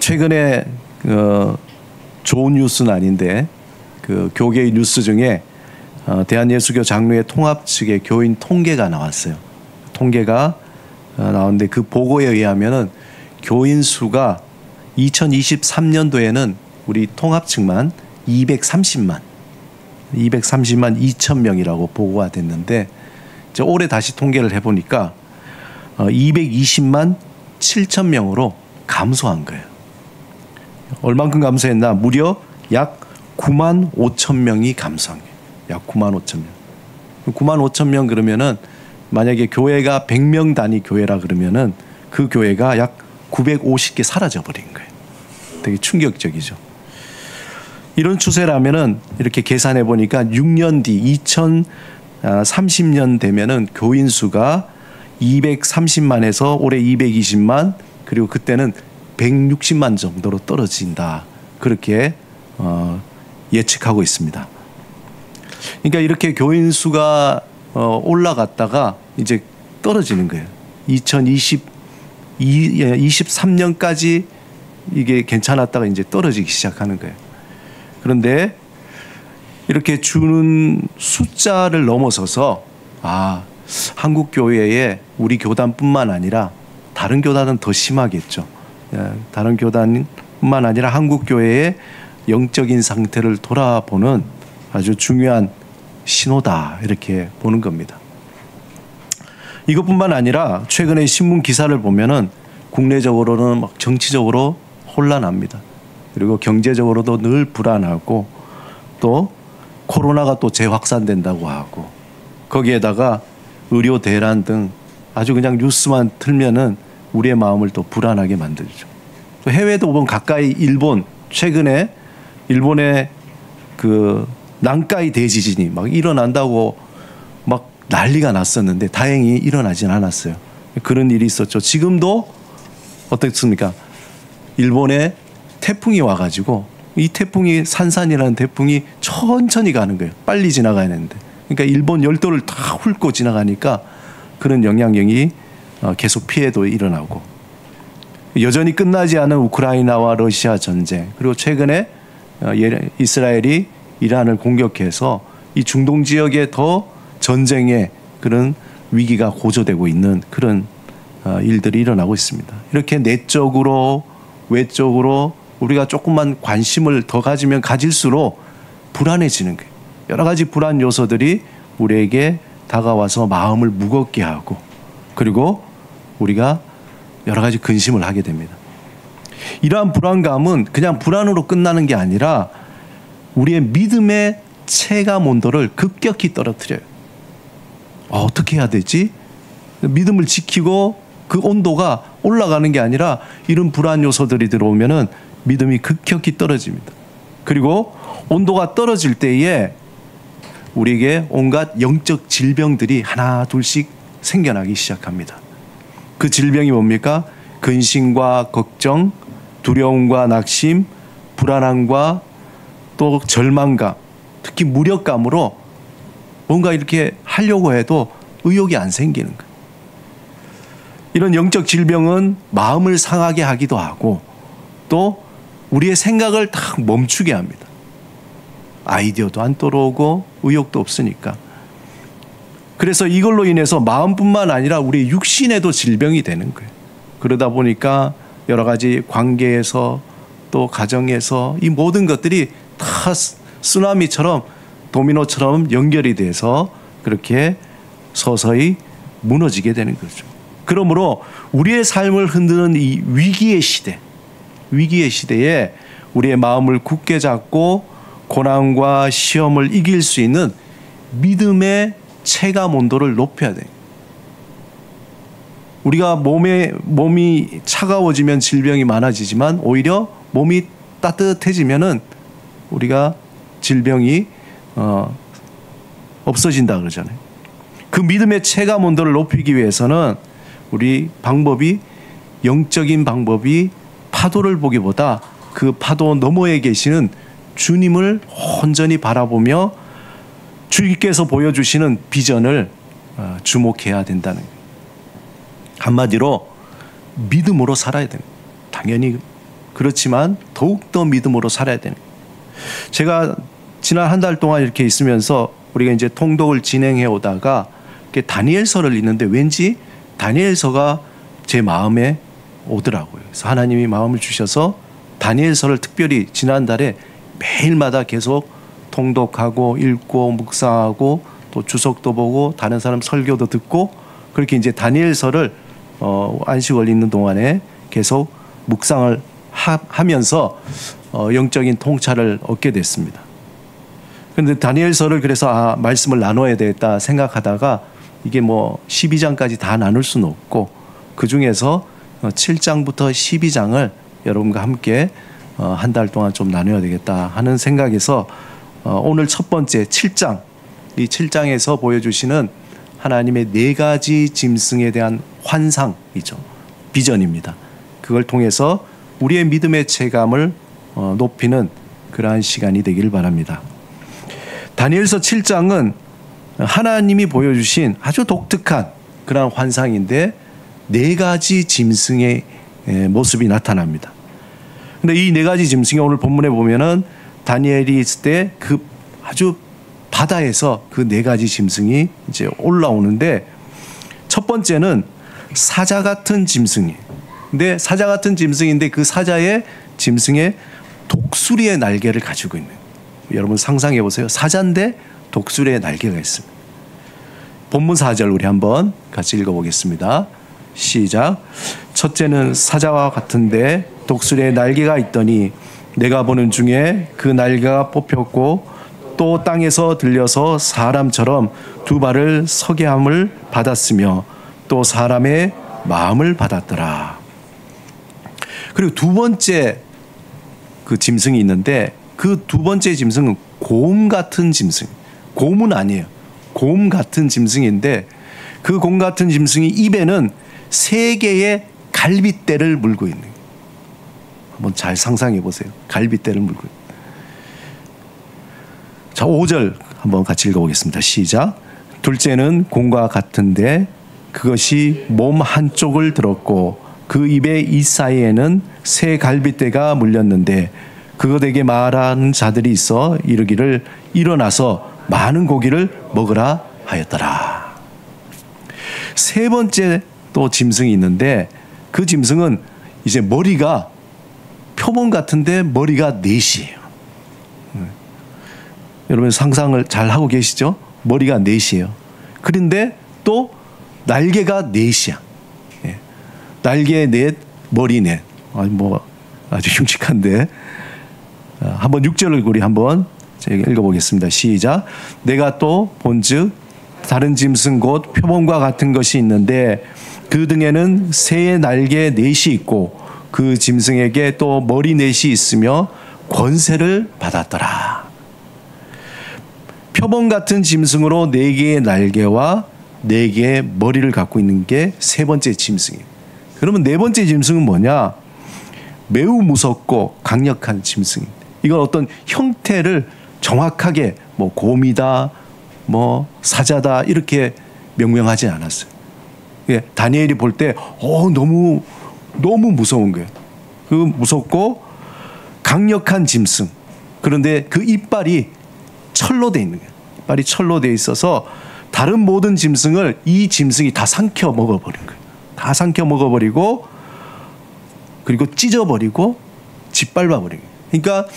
최근에 좋은 뉴스는 아닌데 그 교계의 뉴스 중에 대한예수교 장로회 통합 측의 교인 통계가 나왔어요. 통계가 나왔는데 그 보고에 의하면은 교인 수가 2023년도에는 우리 통합 측만 230만 2천 명이라고 보고가 됐는데 이제 올해 다시 통계를 해보니까 220만 7천 명으로 감소한 거예요. 얼만큼 감소했나? 무려 약 9만 5천 명이 감소한 거예요. 약 9만 5천 명. 9만 5천 명 그러면은 만약에 교회가 100명 단위 교회라 그러면은 그 교회가 약 950개 사라져 버린 거예요. 되게 충격적이죠. 이런 추세라면은 이렇게 계산해 보니까 6년 뒤 2030년 되면은 교인 수가 230만에서 올해 220만 그리고 그때는 160만 정도로 떨어진다. 그렇게 예측하고 있습니다. 그러니까 이렇게 교인 수가 올라갔다가 이제 떨어지는 거예요. 2023년까지 이게 괜찮았다가 이제 떨어지기 시작하는 거예요. 그런데 이렇게 주는 숫자를 넘어서서 한국 교회에 우리 교단뿐만 아니라 다른 교단은 더 심하겠죠. 다른 교단뿐만 아니라 한국 교회의 영적인 상태를 돌아보는 아주 중요한 신호다 이렇게 보는 겁니다. 이것뿐만 아니라 최근에 신문 기사를 보면은 국내적으로는 막 정치적으로 혼란합니다. 그리고 경제적으로도 늘 불안하고 또 코로나가 또 재확산된다고 하고 거기에다가 의료 대란 등 아주 그냥 뉴스만 틀면은 우리의 마음을 또 불안하게 만들죠. 또 해외도 보면 가까이 일본 최근에 일본의 그 난카이 대지진이 막 일어난다고 막 난리가 났었는데 다행히 일어나진 않았어요. 그런 일이 있었죠. 지금도 어떻습니까? 일본에 태풍이 와가지고 이 태풍이 산산이라는 태풍이 천천히 가는 거예요. 빨리 지나가야 되는데. 그러니까 일본 열도를 다 훑고 지나가니까 그런 영향력이 계속 피해도 일어나고 여전히 끝나지 않은 우크라이나와 러시아 전쟁 그리고 최근에 이스라엘이 이란을 공격해서 이 중동 지역에 더 전쟁의 그런 위기가 고조되고 있는 그런 일들이 일어나고 있습니다. 이렇게 내적으로 외적으로 우리가 조금만 관심을 더 가지면 가질수록 불안해지는 거예요. 여러 가지 불안 요소들이 우리에게 다가와서 마음을 무겁게 하고 그리고 우리가 여러 가지 근심을 하게 됩니다. 이러한 불안감은 그냥 불안으로 끝나는 게 아니라 우리의 믿음의 체감 온도를 급격히 떨어뜨려요. 어떻게 해야 되지? 믿음을 지키고 그 온도가 올라가는 게 아니라 이런 불안 요소들이 들어오면은 믿음이 급격히 떨어집니다. 그리고 온도가 떨어질 때에 우리에게 온갖 영적 질병들이 하나 둘씩 생겨나기 시작합니다. 그 질병이 뭡니까? 근심과 걱정, 두려움과 낙심, 불안함과 또 절망감, 특히 무력감으로 뭔가 이렇게 하려고 해도 의욕이 안 생기는 거예요. 이런 영적 질병은 마음을 상하게 하기도 하고 또 우리의 생각을 딱 멈추게 합니다. 아이디어도 안 떠오르고 의욕도 없으니까. 그래서 이걸로 인해서 마음뿐만 아니라 우리 육신에도 질병이 되는 거예요. 그러다 보니까 여러 가지 관계에서 또 가정에서 이 모든 것들이 다 쓰나미처럼 도미노처럼 연결이 돼서 그렇게 서서히 무너지게 되는 거죠. 그러므로 우리의 삶을 흔드는 이 위기의 시대에 우리의 마음을 굳게 잡고 고난과 시험을 이길 수 있는 믿음의 체감 온도를 높여야 돼요. 우리가 몸이 차가워지면 질병이 많아지지만 오히려 몸이 따뜻해지면은 우리가 질병이 없어진다 그러잖아요. 그 믿음의 체감 온도를 높이기 위해서는 우리 방법이 영적인 방법이 파도를 보기보다 그 파도 너머에 계시는 주님을 온전히 바라보며 주님께서 보여주시는 비전을 주목해야 된다는 거예요. 한마디로 믿음으로 살아야 됩니다. 당연히 그렇지만 더욱더 믿음으로 살아야 되는 거예요. 제가 지난 한 달 동안 이렇게 있으면서 우리가 이제 통독을 진행해 오다가 다니엘서를 읽는데 왠지 다니엘서가 제 마음에 오더라고요. 그래서 하나님이 마음을 주셔서 다니엘서를 특별히 지난달에 매일마다 계속 통독하고 읽고 묵상하고 또 주석도 보고 다른 사람 설교도 듣고 그렇게 이제 다니엘서를 안식월 있는 동안에 계속 묵상을 하면서 영적인 통찰을 얻게 됐습니다. 그런데 다니엘서를 그래서 말씀을 나눠야 되겠다 생각하다가 이게 뭐 12장까지 다 나눌 수는 없고 그 중에서 7장부터 12장을 여러분과 함께 한 달 동안 좀 나눠야 되겠다 하는 생각에서 오늘 첫 번째 7장, 이 7장에서 보여주시는 하나님의 4가지 짐승에 대한 환상이죠. 비전입니다. 그걸 통해서 우리의 믿음의 체감을 높이는 그러한 시간이 되길 바랍니다. 다니엘서 7장은 하나님이 보여주신 아주 독특한 그런 환상인데 4가지 짐승의 모습이 나타납니다. 근데 이 4가지 짐승이 오늘 본문에 보면은 다니엘이 있을 때 그 아주 바다에서 그 4가지 짐승이 이제 올라오는데 첫 번째는 사자 같은 짐승이에요. 근데 사자 같은 짐승인데 그 사자의 짐승의 독수리의 날개를 가지고 있는, 여러분 상상해 보세요. 사자인데 독수리의 날개가 있습니다. 본문 4절 우리 한번 같이 읽어보겠습니다. 시작. 첫째는 사자와 같은데 독수리의 날개가 있더니 내가 보는 중에 그 날개가 뽑혔고 또 땅에서 들려서 사람처럼 2발을 서게 함을 받았으며 또 사람의 마음을 받았더라. 그리고 두 번째 그 짐승이 있는데 그 두 번째 짐승은 곰 같은 짐승. 곰은 아니에요. 곰 같은 짐승인데 그 곰 같은 짐승이 입에는 3개의 갈빗대를 물고 있는 거예요. 한번 잘 상상해 보세요. 갈빗대를 물고 있는. 자, 5절 한번 같이 읽어보겠습니다. 시작. 둘째는 곰과 같은데 그것이 몸 한쪽을 들었고 그 입의 이 사이에는 3 갈빗대가 물렸는데 그것에게 말하는 자들이 있어 이르기를 일어나서 많은 고기를 먹으라 하였더라. 세 번째 또 짐승이 있는데 그 짐승은 이제 머리가 표범 같은데 머리가 4이에요. 여러분 상상을 잘 하고 계시죠? 머리가 4이에요. 그런데 또 날개가 4이야. 예. 날개 4, 머리 4. 아주 흉측한데. 한번 6절을 우리 한번 읽어보겠습니다. 시작. 내가 또 본즉 다른 짐승 곧 표범과 같은 것이 있는데 그 등에는 새의 날개 4이 있고 그 짐승에게 또 머리 4이 있으며 권세를 받았더라. 표범 같은 짐승으로 4개의 날개와 4개의 머리를 갖고 있는 게 세 번째 짐승이에요. 그러면 네 번째 짐승은 뭐냐? 매우 무섭고 강력한 짐승입니다. 이건 어떤 형태를 정확하게 뭐 곰이다, 뭐 사자다 이렇게 명명하지 않았어요. 예, 다니엘이 볼 때 너무 무서운 거예요. 그 무섭고 강력한 짐승. 그런데 그 이빨이 철로 돼 있는 거예요. 이빨이 철로 돼 있어서 다른 모든 짐승을 이 짐승이 다 삼켜 먹어버린 거예요. 다 삼켜 먹어버리고 그리고 찢어버리고 짓밟아버린 거예요. 그러니까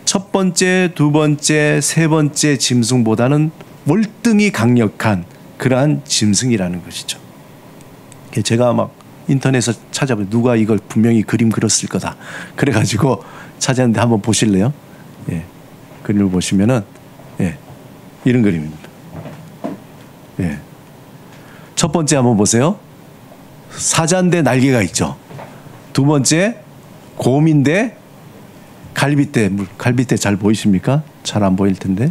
첫 번째, 두 번째, 세 번째 짐승보다는 월등히 강력한 그러한 짐승이라는 것이죠. 제가 막 인터넷에서 찾아보면 누가 이걸 분명히 그림 그렸을 거다. 그래가지고 찾았는데 한번 보실래요? 예, 그림을 보시면은 이런 그림입니다. 예, 첫 번째 한번 보세요. 사자인데 날개가 있죠. 두 번째 곰인데 갈빗대 잘 보이십니까? 잘 안 보일 텐데.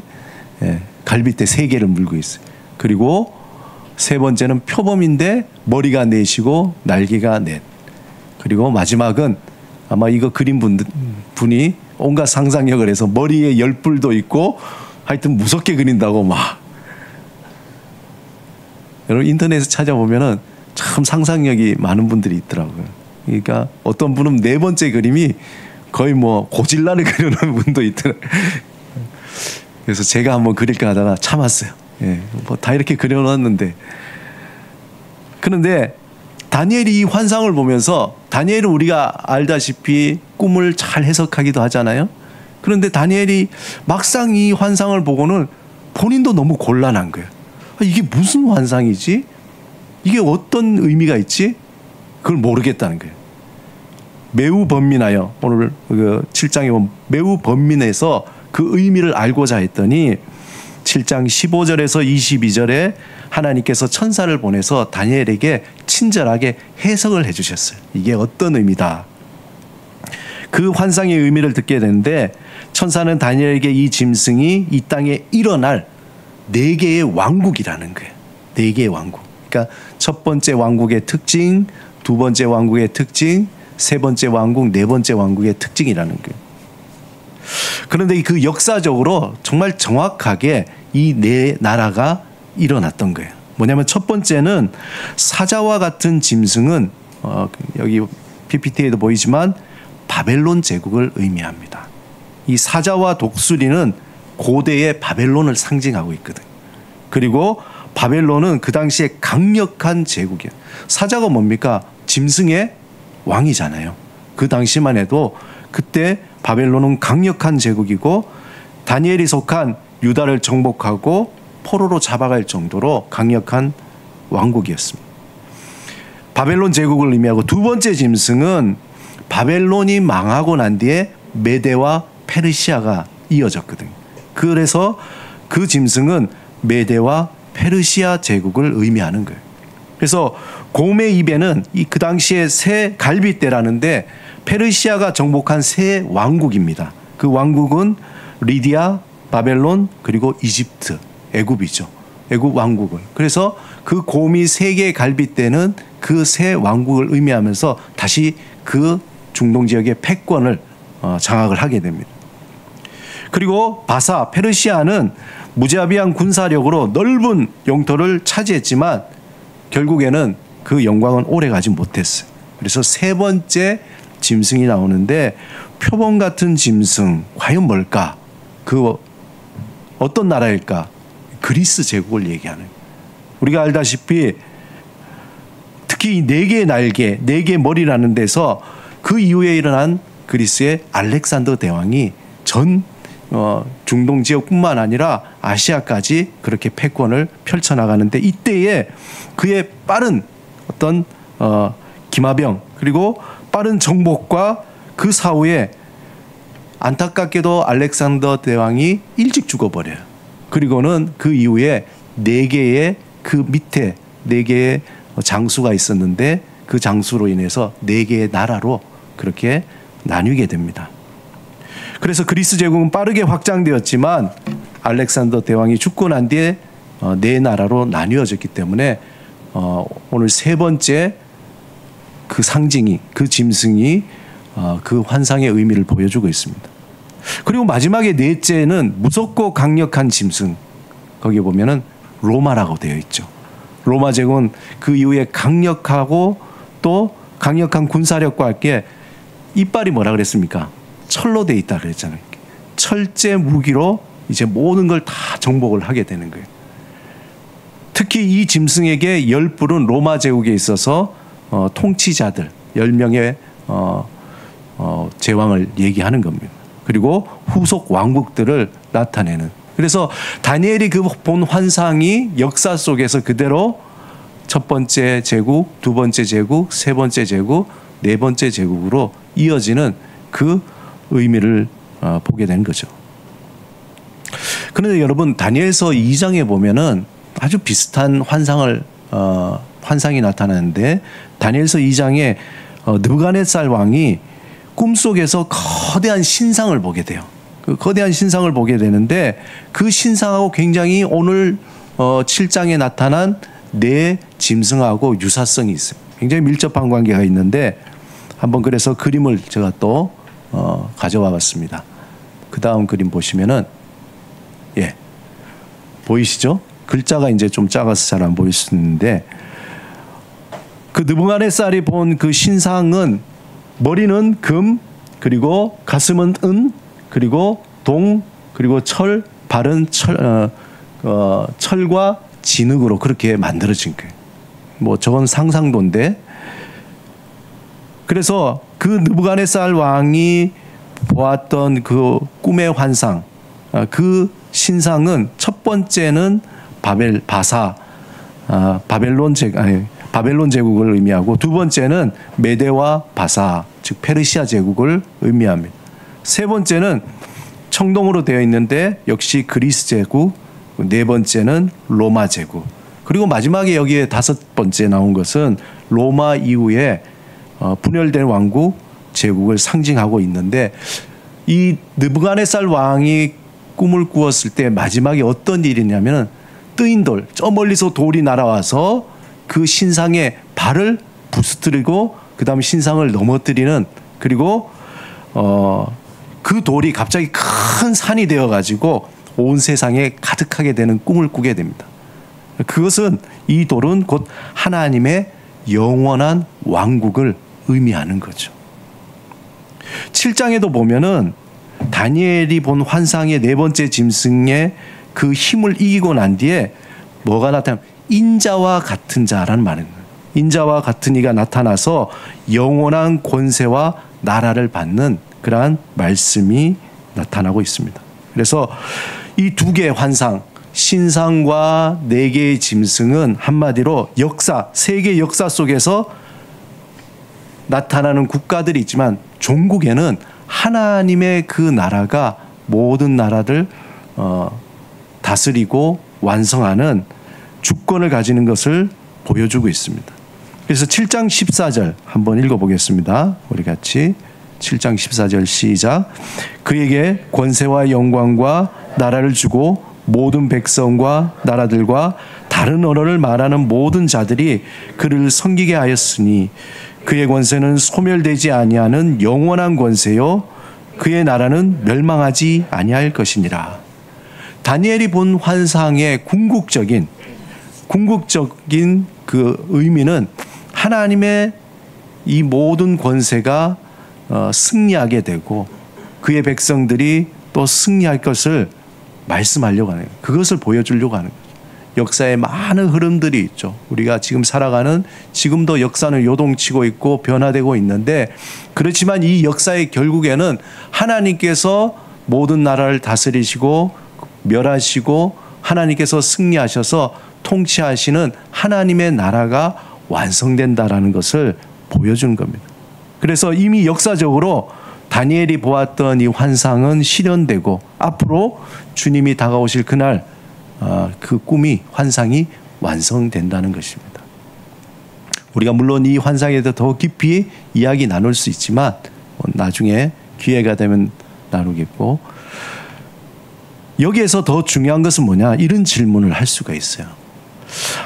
예, 갈빗대 3개를 물고 있어요. 그리고 세 번째는 표범인데 머리가 4이고 날개가 4. 그리고 마지막은 아마 이거 그린 분이 온갖 상상력을 해서 머리에 10뿔도 있고 하여튼 무섭게 그린다고 막. 여러분 인터넷에 찾아보면은 참 상상력이 많은 분들이 있더라고요. 그러니까 어떤 분은 네 번째 그림이 거의 뭐 고질라를 그려놓은 분도 있더라고요. 그래서 제가 한번 그릴까 하다가 참았어요. 예, 뭐 다 이렇게 그려놨는데. 그런데 다니엘이 이 환상을 보면서, 다니엘은 우리가 알다시피 꿈을 잘 해석하기도 하잖아요. 그런데 다니엘이 막상 이 환상을 보고는 본인도 너무 곤란한 거예요. 이게 무슨 환상이지? 이게 어떤 의미가 있지? 그걸 모르겠다는 거예요. 매우 번민하여, 오늘 그 7장에 보면 매우 번민해서 그 의미를 알고자 했더니 7장 15절에서 22절에 하나님께서 천사를 보내서 다니엘에게 친절하게 해석을 해주셨어요. 이게 어떤 의미다. 그 환상의 의미를 듣게 되는데, 천사는 다니엘에게 이 짐승이 이 땅에 일어날 4개의 왕국이라는 거예요. 4개의 왕국. 그러니까 첫 번째 왕국의 특징, 두 번째 왕국의 특징, 세 번째 왕국, 네 번째 왕국의 특징이라는 거예요. 그런데 그 역사적으로 정말 정확하게 이 4나라가 일어났던 거예요. 뭐냐면 첫 번째는 사자와 같은 짐승은 여기 PPT에도 보이지만 바벨론 제국을 의미합니다. 이 사자와 독수리는 고대의 바벨론을 상징하고 있거든. 그리고 바벨론은 그 당시에 강력한 제국이에요. 사자가 뭡니까? 짐승의 왕이잖아요. 그 당시만 해도 그때 바벨론은 강력한 제국이고, 다니엘이 속한 유다를 정복하고 포로로 잡아갈 정도로 강력한 왕국이었습니다. 바벨론 제국을 의미하고, 두 번째 짐승은 바벨론이 망하고 난 뒤에 메대와 페르시아가 이어졌거든요. 그래서 그 짐승은 메대와 페르시아 제국을 의미하는 거예요. 그래서 곰의 입에는 그 당시에 새 갈빗대라는데 페르시아가 정복한 새 왕국입니다. 그 왕국은 리디아, 바벨론, 그리고 이집트, 애굽이죠. 애굽 왕국을. 그래서 그 곰이 세 개의 갈빗대는 그 새 왕국을 의미하면서 다시 그 중동 지역의 패권을 장악을 하게 됩니다. 그리고 바사, 페르시아는 무자비한 군사력으로 넓은 영토를 차지했지만 결국에는 그 영광은 오래가지 못했어요. 그래서 세 번째 짐승이 나오는데, 표범 같은 짐승 과연 뭘까? 그 어떤 나라일까? 그리스 제국을 얘기하는. 우리가 알다시피 특히 이 4개의 날개, 4개의 머리라는 데서 그 이후에 일어난 그리스의 알렉산더 대왕이 전 중동 지역뿐만 아니라 아시아까지 그렇게 패권을 펼쳐나가는데, 이때에 그의 빠른 어떤 기마병, 그리고 빠른 정복과 그 사후에 안타깝게도 알렉산더 대왕이 일찍 죽어버려요. 그리고는 그 이후에 4개의 그 밑에 4개의 장수가 있었는데, 그 장수로 인해서 4개의 나라로 그렇게 나뉘게 됩니다. 그래서 그리스 제국은 빠르게 확장되었지만 알렉산더 대왕이 죽고 난 뒤에 4나라로 나뉘어졌기 때문에 오늘 세 번째 그 상징이, 그 짐승이 그 환상의 의미를 보여주고 있습니다. 그리고 마지막에 넷째는 무섭고 강력한 짐승, 거기 보면은 로마라고 되어 있죠. 로마 제국은 그 이후에 강력하고 또 강력한 군사력과 함께 이빨이 뭐라 그랬습니까? 철로 돼 있다 그랬잖아요. 철제 무기로 이제 모든 걸 다 정복을 하게 되는 거예요. 특히 이 짐승에게 10뿔은 로마 제국에 있어서 통치자들 10명의 제왕을 얘기하는 겁니다. 그리고 후속 왕국들을 나타내는. 그래서 다니엘이 그 본 환상이 역사 속에서 그대로 첫 번째 제국, 두 번째 제국, 세 번째 제국, 네 번째 제국으로 이어지는 그 의미를 보게 된 거죠. 그런데 여러분, 다니엘서 2장에 보면은 아주 비슷한 환상이 나타나는데, 다니엘서 2장에 느부갓네살 왕이 꿈속에서 거대한 신상을 보게 돼요. 그 거대한 신상을 보게 되는데, 그 신상하고 굉장히 오늘 7장에 나타난 네 짐승하고 유사성이 있어요. 굉장히 밀접한 관계가 있는데, 한번 그래서 그림을 제가 또 가져와 봤습니다. 그 다음 그림 보시면은, 예, 보이시죠? 글자가 이제 좀 작아서 잘 안 보일 수 있는데, 그 느부갓네살이 본 그 신상은 머리는 금, 그리고 가슴은 은, 그리고 동, 그리고 철, 발은 철과 진흙으로 그렇게 만들어진 거예요. 뭐 저건 상상도인데, 그래서 그 느부갓네살 왕이 보았던 그 꿈의 환상, 그 신상은 첫 번째는 바벨론 제국을 의미하고, 두 번째는 메대와 바사, 즉 페르시아 제국을 의미합니다. 세 번째는 청동으로 되어 있는데 역시 그리스 제국, 네 번째는 로마 제국, 그리고 마지막에 여기에 다섯 번째 나온 것은 로마 이후에 분열된 왕국 제국을 상징하고 있는데, 이 느부갓네살 왕이 꿈을 꾸었을 때 마지막에 어떤 일이냐면 뜨인 돌, 저 멀리서 돌이 날아와서 그 신상의 발을 부수뜨리고 그 다음에 신상을 넘어뜨리는, 그리고 그 돌이 갑자기 큰 산이 되어가지고 온 세상에 가득하게 되는 꿈을 꾸게 됩니다. 그것은, 이 돌은 곧 하나님의 영원한 왕국을 의미하는 거죠. 7장에도 보면은 다니엘이 본 환상의 네 번째 짐승의 그 힘을 이기고 난 뒤에 뭐가 나타나면 인자와 같은 자라는 말입니다. 인자와 같은 이가 나타나서 영원한 권세와 나라를 받는 그러한 말씀이 나타나고 있습니다. 그래서 이 두 개의 환상, 신상과 네 개의 짐승은 한마디로 역사, 세계 역사 속에서 나타나는 국가들이 있지만 종국에는 하나님의 그 나라가 모든 나라를 다스리고 완성하는 주권을 가지는 것을 보여주고 있습니다. 그래서 7장 14절 한번 읽어보겠습니다. 우리 같이 7장 14절 시작. 그에게 권세와 영광과 나라를 주고 모든 백성과 나라들과 다른 언어를 말하는 모든 자들이 그를 섬기게 하였으니 그의 권세는 소멸되지 아니하는 영원한 권세요 그의 나라는 멸망하지 아니할 것이니라. 다니엘이 본 환상의 궁극적인 그 의미는 하나님의 이 모든 권세가 승리하게 되고 그의 백성들이 또 승리할 것을 말씀하려고 하는 거예요. 그것을 보여주려고 하는 거예요. 역사에 많은 흐름들이 있죠. 우리가 지금 살아가는, 지금도 역사는 요동치고 있고 변화되고 있는데, 그렇지만 이 역사의 결국에는 하나님께서 모든 나라를 다스리시고 멸하시고 하나님께서 승리하셔서 통치하시는 하나님의 나라가 완성된다라는 것을 보여준 겁니다. 그래서 이미 역사적으로 다니엘이 보았던 이 환상은 실현되고 앞으로 주님이 다가오실 그날 그 꿈이, 환상이 완성된다는 것입니다. 우리가 물론 이 환상에 대해서 더 깊이 이야기 나눌 수 있지만 나중에 기회가 되면 나누겠고, 여기에서 더 중요한 것은 뭐냐, 이런 질문을 할 수가 있어요.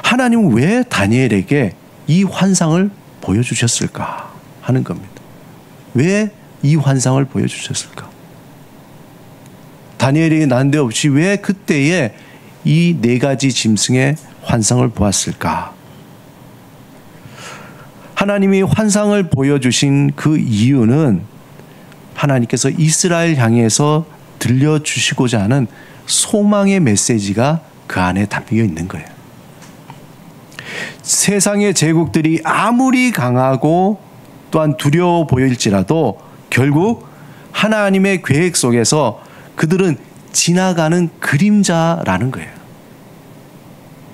하나님은 왜 다니엘에게 이 환상을 보여주셨을까 하는 겁니다. 왜 이 환상을 보여주셨을까? 다니엘이 난데없이 왜 그때에 이 네 가지 짐승의 환상을 보았을까? 하나님이 환상을 보여주신 그 이유는 하나님께서 이스라엘 향해서 들려주시고자 하는 소망의 메시지가 그 안에 담겨 있는 거예요. 세상의 제국들이 아무리 강하고 또한 두려워 보일지라도 결국 하나님의 계획 속에서 그들은 지나가는 그림자라는 거예요.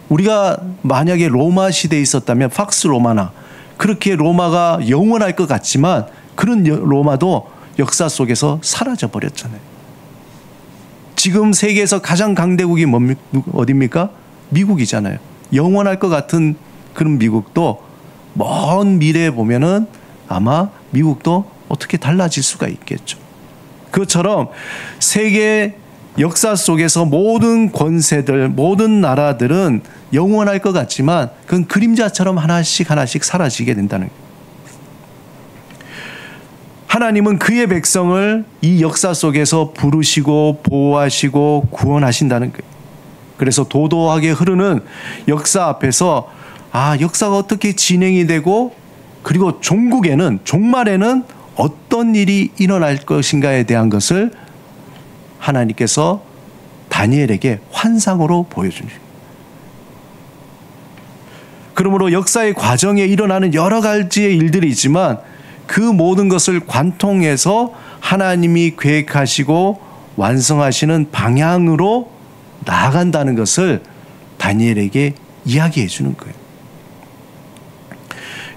우리가 만약에 로마 시대에 있었다면 팍스 로마나 그렇게 로마가 영원할 것 같지만 그런 로마도 역사 속에서 사라져 버렸잖아요. 지금 세계에서 가장 강대국이 어디입니까? 미국이잖아요. 영원할 것 같은 그런 미국도 먼 미래에 보면은 아마 미국도 어떻게 달라질 수가 있겠죠. 그것처럼 세계 역사 속에서 모든 권세들, 모든 나라들은 영원할 것 같지만 그건 그림자처럼 하나씩 사라지게 된다는 거예요. 하나님은 그의 백성을 이 역사 속에서 부르시고 보호하시고 구원하신다는 거예요. 그래서 도도하게 흐르는 역사 앞에서 역사가 어떻게 진행이 되고, 그리고 종말에는 어떤 일이 일어날 것인가에 대한 것을 하나님께서 다니엘에게 환상으로 보여주는 거예요. 그러므로 역사의 과정에 일어나는 여러 가지의 일들이 있지만 그 모든 것을 관통해서 하나님이 계획하시고 완성하시는 방향으로 나아간다는 것을 다니엘에게 이야기해 주는 거예요.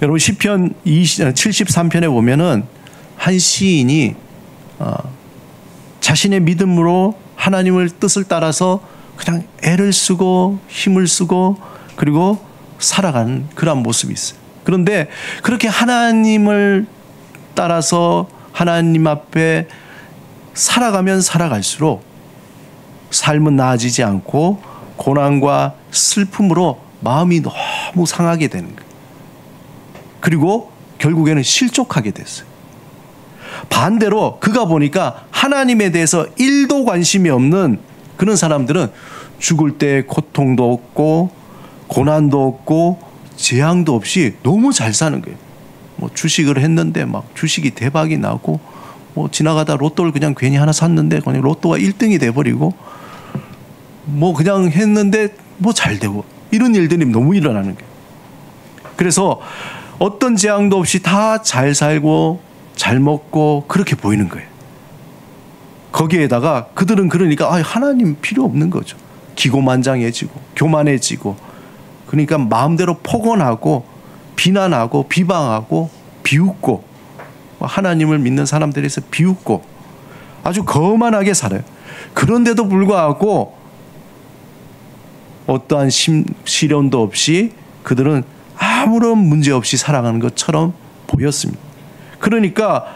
여러분 시편 73편에 보면은 한 시인이 자신의 믿음으로 하나님을 뜻을 따라서 그냥 애를 쓰고 힘을 쓰고 그리고 살아가는 그런 모습이 있어요. 그런데 그렇게 하나님을 따라서 하나님 앞에 살아가면 살아갈수록 삶은 나아지지 않고 고난과 슬픔으로 마음이 너무 상하게 되는 거예요. 그리고 결국에는 실족하게 됐어요. 반대로 그가 보니까 하나님에 대해서 1도 관심이 없는 그런 사람들은 죽을 때 고통도 없고 고난도 없고 재앙도 없이 너무 잘 사는 거예요. 뭐 주식을 했는데 막 주식이 대박이 나고 뭐 지나가다 로또를 그냥 괜히 하나 샀는데 그냥 로또가 1등이 돼버리고 뭐 그냥 했는데 뭐 잘 되고 이런 일들이 너무 일어나는 거예요. 그래서 어떤 재앙도 없이 다 잘 살고 잘 먹고 그렇게 보이는 거예요. 거기에다가 그들은 그러니까 하나님 필요 없는 거죠. 기고만장해지고 교만해지고 그러니까 마음대로 폭언하고 비난하고 비방하고 비웃고 하나님을 믿는 사람들에서 비웃고 아주 거만하게 살아요. 그런데도 불구하고 어떠한 시련도 없이 그들은 아무런 문제 없이 살아가는 것처럼 보였습니다. 그러니까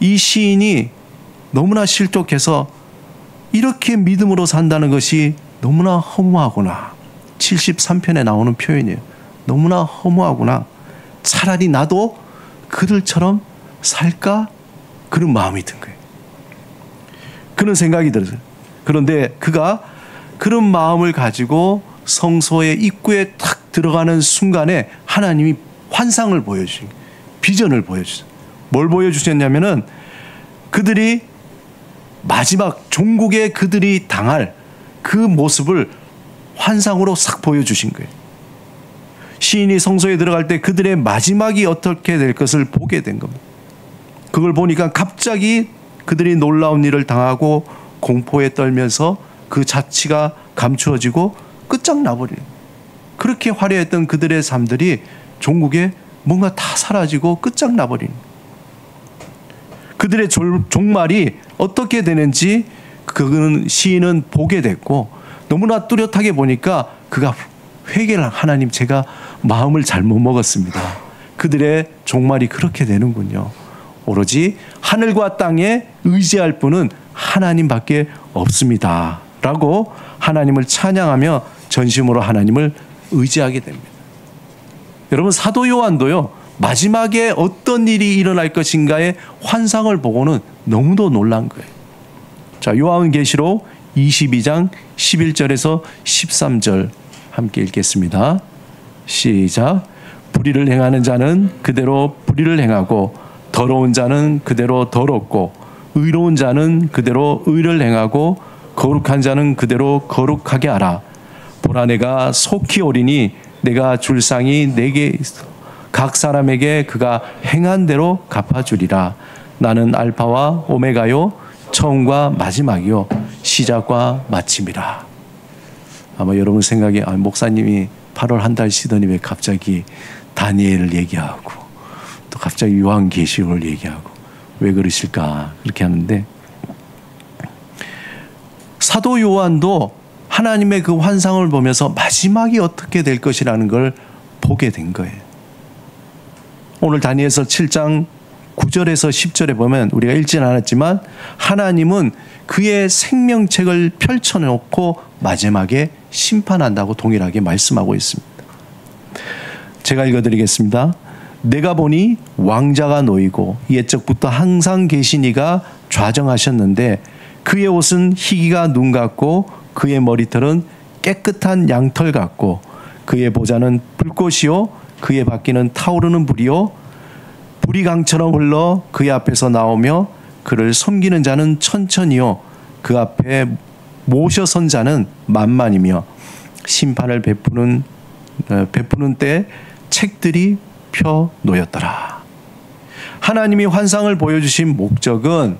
이 시인이 너무나 실족해서 이렇게 믿음으로 산다는 것이 너무나 허무하구나. 73편에 나오는 표현이에요. 너무나 허무하구나. 차라리 나도 그들처럼 살까? 그런 마음이 든 거예요. 그런 생각이 들었어요. 그런데 그가 그런 마음을 가지고 성소의 입구에 탁 들어가는 순간에 하나님이 환상을 보여주신 거예요. 비전을 보여주셨어요. 뭘 보여주셨냐면은 그들이 마지막 종국에 그들이 당할 그 모습을 환상으로 싹 보여주신 거예요. 시인이 성소에 들어갈 때 그들의 마지막이 어떻게 될 것을 보게 된 겁니다. 그걸 보니까 갑자기 그들이 놀라운 일을 당하고 공포에 떨면서 그 자취가 감추어지고 끝장나버려요. 그렇게 화려했던 그들의 삶들이 종국에 뭔가 다 사라지고 끝장나버리는 그들의 종말이 어떻게 되는지 그는 시인은 보게 됐고 너무나 뚜렷하게 보니까 그가 회개를 하나님 제가 마음을 잘못 먹었습니다. 그들의 종말이 그렇게 되는군요. 오로지 하늘과 땅에 의지할 분은 하나님밖에 없습니다. 라고 하나님을 찬양하며 전심으로 하나님을 의지하게 됩니다. 여러분 사도 요한도요. 마지막에 어떤 일이 일어날 것인가의 환상을 보고는 너무도 놀란 거예요. 자, 요한계시록 22장 11절에서 13절 함께 읽겠습니다. 시작. 불의를 행하는 자는 그대로 불의를 행하고 더러운 자는 그대로 더럽고 의로운 자는 그대로 의를 행하고 거룩한 자는 그대로 거룩하게 하라. 보라 내가 속히 오리니 내가 줄 상이 내게 있어 각 사람에게 그가 행한 대로 갚아주리라. 나는 알파와 오메가요 처음과 마지막이요 시작과 마침이라. 아마 여러분 생각에 목사님이 8월 한 달 쉬더니 왜 갑자기 다니엘을 얘기하고 또 갑자기 요한계시록을 얘기하고 왜 그러실까 그렇게 하는데 사도 요한도 하나님의 그 환상을 보면서 마지막이 어떻게 될 것이라는 걸 보게 된 거예요. 오늘 다니엘서 7장 9절에서 10절에 보면 우리가 읽지는 않았지만 하나님은 그의 생명책을 펼쳐놓고 마지막에 심판한다고 동일하게 말씀하고 있습니다. 제가 읽어드리겠습니다. 내가 보니 왕자가 놓이고 옛적부터 항상 계신 이가 좌정하셨는데 그의 옷은 희기가 눈 같고 그의 머리털은 깨끗한 양털 같고 그의 보좌는 불꽃이요 그의 바퀴는 타오르는 불이요 불이 강처럼 흘러 그의 앞에서 나오며 그를 섬기는 자는 천천히요 그 앞에 모셔선 자는 만만이며 심판을 베푸는 때 책들이 펴 놓였더라. 하나님이 환상을 보여주신 목적은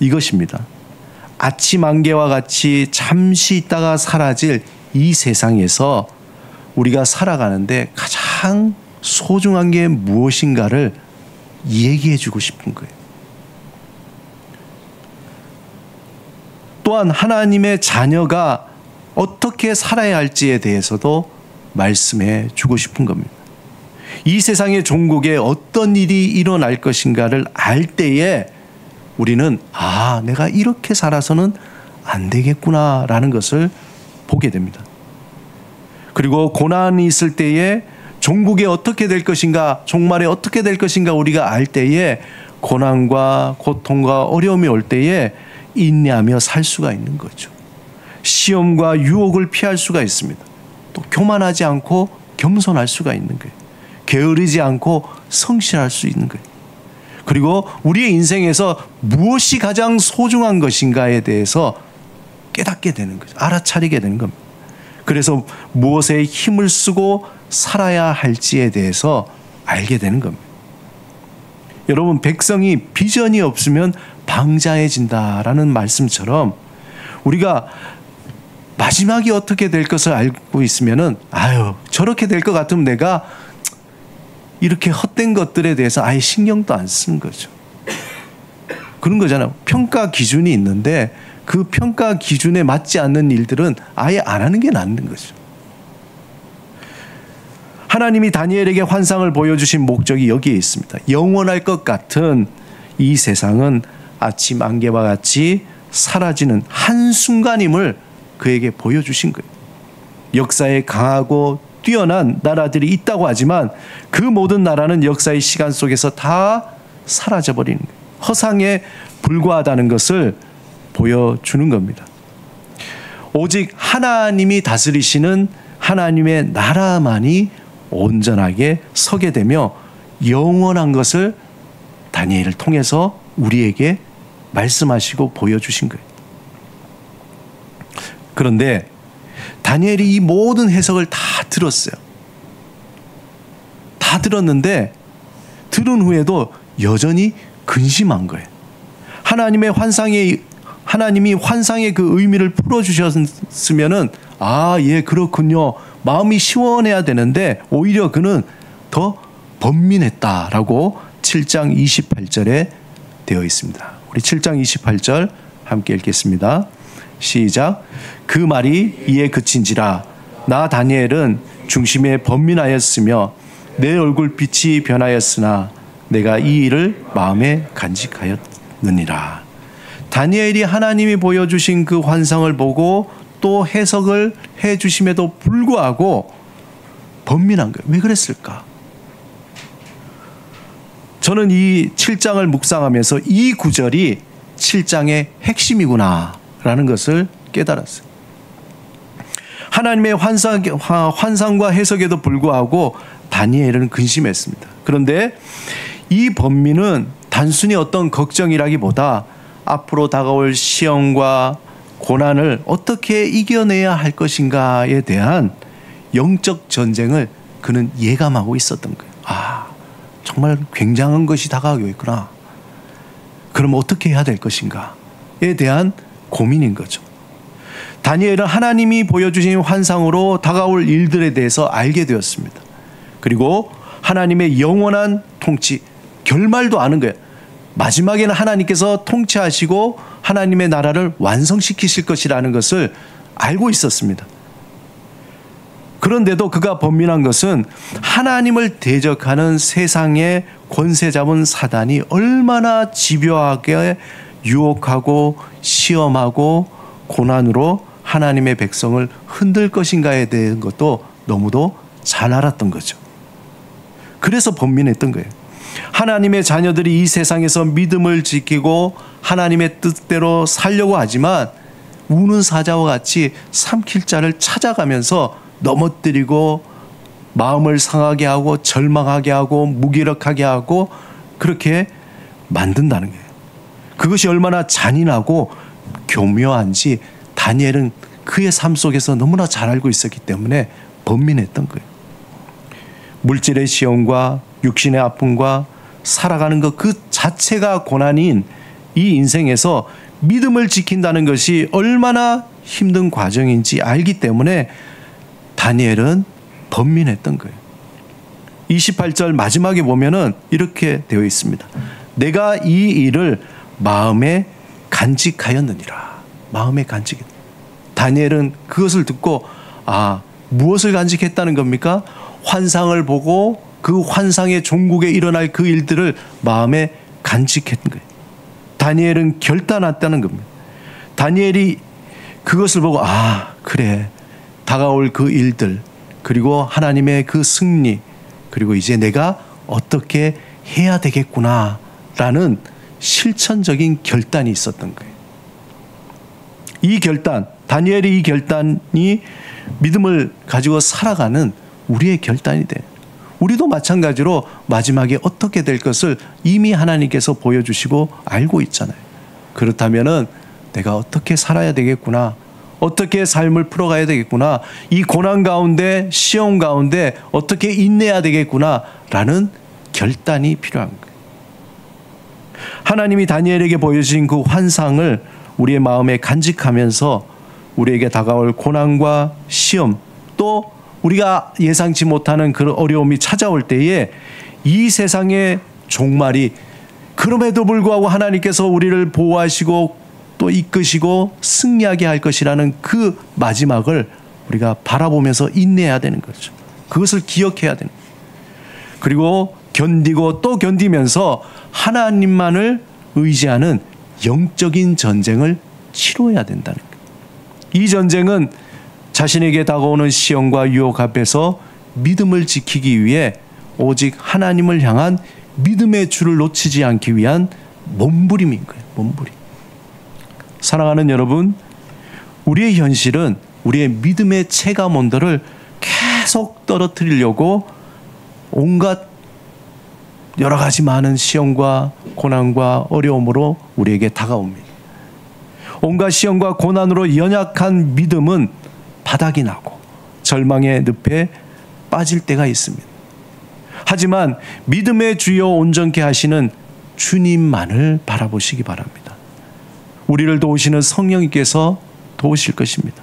이것입니다. 아침 안개와 같이 잠시 있다가 사라질 이 세상에서 우리가 살아가는데 가장 소중한 게 무엇인가를 얘기해 주고 싶은 거예요. 또한 하나님의 자녀가 어떻게 살아야 할지에 대해서도 말씀해 주고 싶은 겁니다. 이 세상의 종국에 어떤 일이 일어날 것인가를 알 때에 우리는 내가 이렇게 살아서는 안 되겠구나라는 것을 보게 됩니다. 그리고 고난이 있을 때에 종국에 어떻게 될 것인가, 종말에 어떻게 될 것인가 우리가 알 때에 고난과 고통과 어려움이 올 때에 인내하며 살 수가 있는 거죠. 시험과 유혹을 피할 수가 있습니다. 또 교만하지 않고 겸손할 수가 있는 거예요. 게으르지 않고 성실할 수 있는 거예요. 그리고 우리의 인생에서 무엇이 가장 소중한 것인가에 대해서 깨닫게 되는 거죠. 알아차리게 되는 겁니다. 그래서 무엇에 힘을 쓰고 살아야 할지에 대해서 알게 되는 겁니다. 여러분, 백성이 비전이 없으면 방자해진다라는 말씀처럼 우리가 마지막이 어떻게 될 것을 알고 있으면은 저렇게 될 것 같으면 내가 이렇게 헛된 것들에 대해서 아예 신경도 안 쓰는 거죠. 그런 거잖아요. 평가 기준이 있는데 그 평가 기준에 맞지 않는 일들은 아예 안 하는 게 낫는 거죠. 하나님이 다니엘에게 환상을 보여주신 목적이 여기에 있습니다. 영원할 것 같은 이 세상은 아침 안개와 같이 사라지는 한순간임을 그에게 보여주신 거예요. 역사에 강하고 뛰어난 나라들이 있다고 하지만 그 모든 나라는 역사의 시간 속에서 다 사라져버리는 거예요. 허상에 불과하다는 것을 보여주는 겁니다. 오직 하나님이 다스리시는 하나님의 나라만이 온전하게 서게 되며 영원한 것을 다니엘을 통해서 우리에게 말씀하시고 보여주신 거예요. 그런데 다니엘이 이 모든 해석을 다 들었어요. 다 들었는데 들은 후에도 여전히 근심한 거예요. 하나님이 환상의 그 의미를 풀어주셨으면은 예, 그렇군요. 마음이 시원해야 되는데 오히려 그는 더 번민했다라고 7장 28절에 되어 있습니다. 우리 7장 28절 함께 읽겠습니다. 시작. 그 말이 이에 그친지라 나 다니엘은 중심에 번민하였으며 내 얼굴빛이 변하였으나 내가 이 일을 마음에 간직하였느니라. 다니엘이 하나님이 보여주신 그 환상을 보고 또 해석을 해주심에도 불구하고 번민한 거예요. 왜 그랬을까? 저는 이 7장을 묵상하면서 이 구절이 7장의 핵심이구나라는 것을 깨달았어요. 하나님의 환상과 해석에도 불구하고 다니엘은 근심했습니다. 그런데 이 번민은 단순히 어떤 걱정이라기보다 앞으로 다가올 시험과 고난을 어떻게 이겨내야 할 것인가에 대한 영적 전쟁을 그는 예감하고 있었던 거예요. 정말 굉장한 것이 다가오고 있구나. 그럼 어떻게 해야 될 것인가에 대한 고민인 거죠. 다니엘은 하나님이 보여주신 환상으로 다가올 일들에 대해서 알게 되었습니다. 그리고 하나님의 영원한 통치, 결말도 아는 거예요. 마지막에는 하나님께서 통치하시고 하나님의 나라를 완성시키실 것이라는 것을 알고 있었습니다. 그런데도 그가 번민한 것은 하나님을 대적하는 세상의 권세 잡은 사단이 얼마나 집요하게 유혹하고 시험하고 고난으로 하나님의 백성을 흔들 것인가에 대한 것도 너무도 잘 알았던 거죠. 그래서 번민했던 거예요. 하나님의 자녀들이 이 세상에서 믿음을 지키고 하나님의 뜻대로 살려고 하지만 우는 사자와 같이 삼킬 자를 찾아가면서 넘어뜨리고 마음을 상하게 하고 절망하게 하고 무기력하게 하고 그렇게 만든다는 거예요. 그것이 얼마나 잔인하고 교묘한지 다니엘은 그의 삶 속에서 너무나 잘 알고 있었기 때문에 번민했던 거예요. 물질의 시험과 육신의 아픔과 살아가는 것 그 자체가 고난인 이 인생에서 믿음을 지킨다는 것이 얼마나 힘든 과정인지 알기 때문에 다니엘은 번민했던 거예요. 28절 마지막에 보면은 이렇게 되어 있습니다. 내가 이 일을 마음에 간직하였느니라. 마음에 간직했다. 다니엘은 그것을 듣고 무엇을 간직했다는 겁니까? 환상을 보고 그 환상의 종국에 일어날 그 일들을 마음에 간직했던 거예요. 다니엘은 결단했다는 겁니다. 다니엘이 그것을 보고 그래, 다가올 그 일들, 그리고 하나님의 그 승리, 그리고 이제 내가 어떻게 해야 되겠구나라는 실천적인 결단이 있었던 거예요. 이 결단, 다니엘의 이 결단이 믿음을 가지고 살아가는 우리의 결단이 돼요. 우리도 마찬가지로 마지막에 어떻게 될 것을 이미 하나님께서 보여주시고 알고 있잖아요. 그렇다면은 내가 어떻게 살아야 되겠구나, 어떻게 삶을 풀어가야 되겠구나, 이 고난 가운데, 시험 가운데 어떻게 인내해야 되겠구나 라는 결단이 필요한 거예요. 하나님이 다니엘에게 보여주신 그 환상을 우리의 마음에 간직하면서 우리에게 다가올 고난과 시험, 또 우리가 예상치 못하는 그런 어려움이 찾아올 때에 이 세상의 종말이, 그럼에도 불구하고 하나님께서 우리를 보호하시고 또 이끄시고 승리하게 할 것이라는 그 마지막을 우리가 바라보면서 인내해야 되는 거죠. 그것을 기억해야 되는 거예요. 그리고 견디고 또 견디면서 하나님만을 의지하는 영적인 전쟁을 치러야 된다는 거예요. 이 전쟁은 자신에게 다가오는 시험과 유혹 앞에서 믿음을 지키기 위해 오직 하나님을 향한 믿음의 줄을 놓치지 않기 위한 몸부림인 거예요. 몸부림. 사랑하는 여러분, 우리의 현실은 우리의 믿음의 체감 온도를 계속 떨어뜨리려고 온갖 여러 가지 많은 시험과 고난과 어려움으로 우리에게 다가옵니다. 온갖 시험과 고난으로 연약한 믿음은 바닥이 나고 절망의 늪에 빠질 때가 있습니다. 하지만 믿음의 주여 온전케 하시는 주님만을 바라보시기 바랍니다. 우리를 도우시는 성령님께서 도우실 것입니다.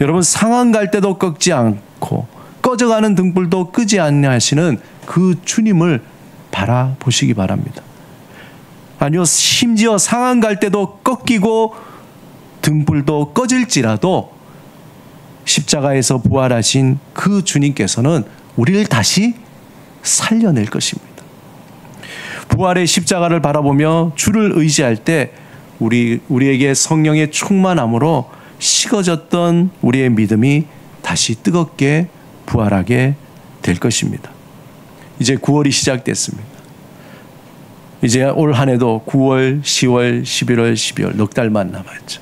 여러분, 상한 갈 때도 꺾지 않고 꺼져가는 등불도 끄지 않냐 하시는 그 주님을 바라보시기 바랍니다. 아니요, 심지어 상한 갈 때도 꺾이고 등불도 꺼질지라도 십자가에서 부활하신 그 주님께서는 우리를 다시 살려낼 것입니다. 부활의 십자가를 바라보며 주를 의지할 때 우리에게 성령의 충만함으로 식어졌던 우리의 믿음이 다시 뜨겁게 부활하게 될 것입니다. 이제 9월이 시작됐습니다. 이제 올 한 해도 9월, 10월, 11월, 12월 넉 달만 남았죠.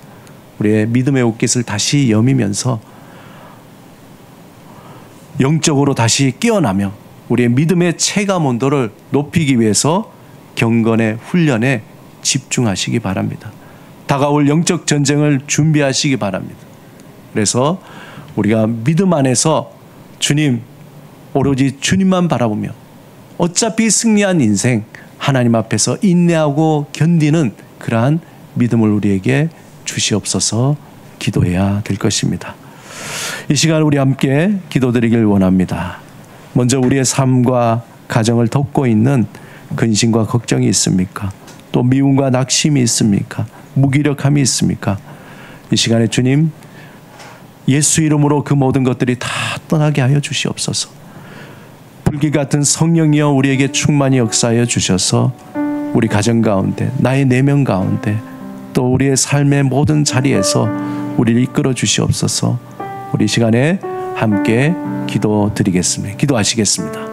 우리의 믿음의 옷깃을 다시 여미면서 영적으로 다시 깨어나며 우리의 믿음의 체감 온도를 높이기 위해서 경건의 훈련에 집중하시기 바랍니다. 다가올 영적 전쟁을 준비하시기 바랍니다. 그래서 우리가 믿음 안에서 주님, 오로지 주님만 바라보며 어차피 승리한 인생 하나님 앞에서 인내하고 견디는 그러한 믿음을 우리에게 주시옵소서 기도해야 될 것입니다. 이 시간 우리 함께 기도드리길 원합니다. 먼저 우리의 삶과 가정을 덮고 있는 근심과 걱정이 있습니까? 또 미움과 낙심이 있습니까? 무기력함이 있습니까? 이 시간에 주님, 예수 이름으로 그 모든 것들이 다 떠나게 하여 주시옵소서. 불길 같은 성령이여 우리에게 충만히 역사하여 주셔서 우리 가정 가운데, 나의 내면 가운데, 또 우리의 삶의 모든 자리에서 우리를 이끌어 주시옵소서. 우리 시간에 함께 기도드리겠습니다. 기도하시겠습니다.